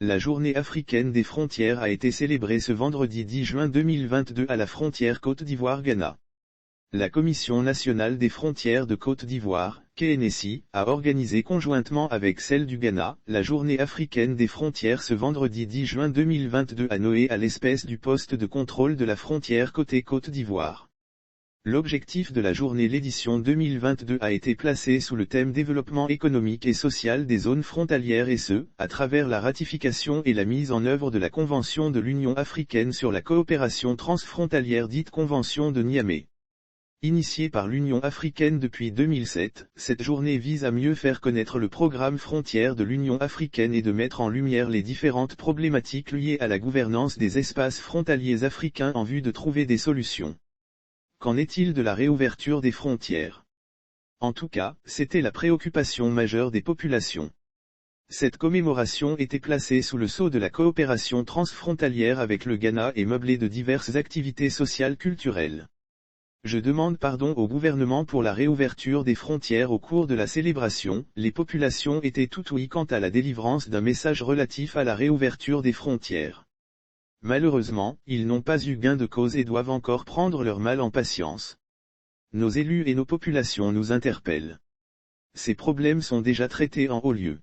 La journée africaine des frontières a été célébrée ce vendredi 10 juin 2022 à la frontière Côte d'Ivoire-Ghana. La Commission nationale des frontières de Côte d'Ivoire, KNSI, a organisé conjointement avec celle du Ghana, la journée africaine des frontières ce vendredi 10 juin 2022 à Noé à l'espèce du poste de contrôle de la frontière côté Côte d'Ivoire. L'objectif de la journée l'édition 2022 a été placé sous le thème développement économique et social des zones frontalières et ce, à travers la ratification et la mise en œuvre de la Convention de l'Union africaine sur la coopération transfrontalière dite Convention de Niamey. Initiée par l'Union africaine depuis 2007, cette journée vise à mieux faire connaître le programme Frontières de l'Union africaine et de mettre en lumière les différentes problématiques liées à la gouvernance des espaces frontaliers africains en vue de trouver des solutions. Qu'en est-il de la réouverture des frontières? En tout cas, c'était la préoccupation majeure des populations. Cette commémoration était placée sous le sceau de la coopération transfrontalière avec le Ghana et meublée de diverses activités sociales culturelles. Je demande pardon au gouvernement pour la réouverture des frontières au cours de la célébration, les populations étaient tout ouïes quant à la délivrance d'un message relatif à la réouverture des frontières. Malheureusement, ils n'ont pas eu gain de cause et doivent encore prendre leur mal en patience. Nos élus et nos populations nous interpellent. Ces problèmes sont déjà traités en haut lieu.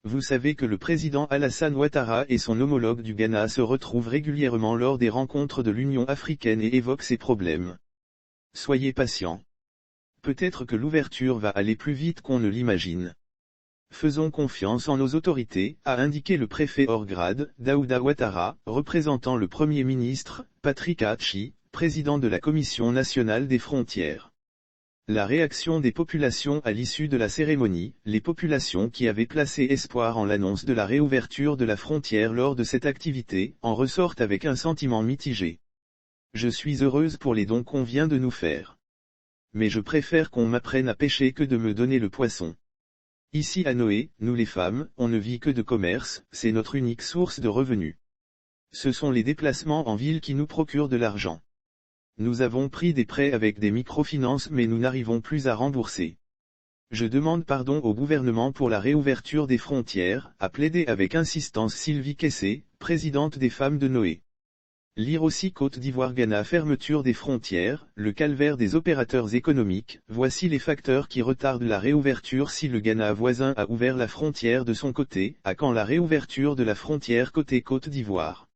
Vous savez que le président Alassane Ouattara et son homologue du Ghana se retrouvent régulièrement lors des rencontres de l'Union africaine et évoquent ces problèmes. Soyez patients. Peut-être que l'ouverture va aller plus vite qu'on ne l'imagine. Faisons confiance en nos autorités, a indiqué le préfet hors grade, Daouda Ouattara, représentant le Premier ministre, Patrick Achi, président de la Commission nationale des frontières. La réaction des populations à l'issue de la cérémonie, les populations qui avaient placé espoir en l'annonce de la réouverture de la frontière lors de cette activité, en ressortent avec un sentiment mitigé. Je suis heureuse pour les dons qu'on vient de nous faire. Mais je préfère qu'on m'apprenne à pêcher que de me donner le poisson. Ici à Noé, nous les femmes, on ne vit que de commerce, c'est notre unique source de revenus. Ce sont les déplacements en ville qui nous procurent de l'argent. Nous avons pris des prêts avec des microfinances mais nous n'arrivons plus à rembourser. Je demande pardon au gouvernement pour la réouverture des frontières, a plaidé avec insistance Sylvie Kessé, présidente des femmes de Noé. Lire aussi Côte d'Ivoire-Ghana fermeture des frontières, le calvaire des opérateurs économiques, voici les facteurs qui retardent la réouverture si le Ghana voisin a ouvert la frontière de son côté, à quand la réouverture de la frontière côté Côte d'Ivoire.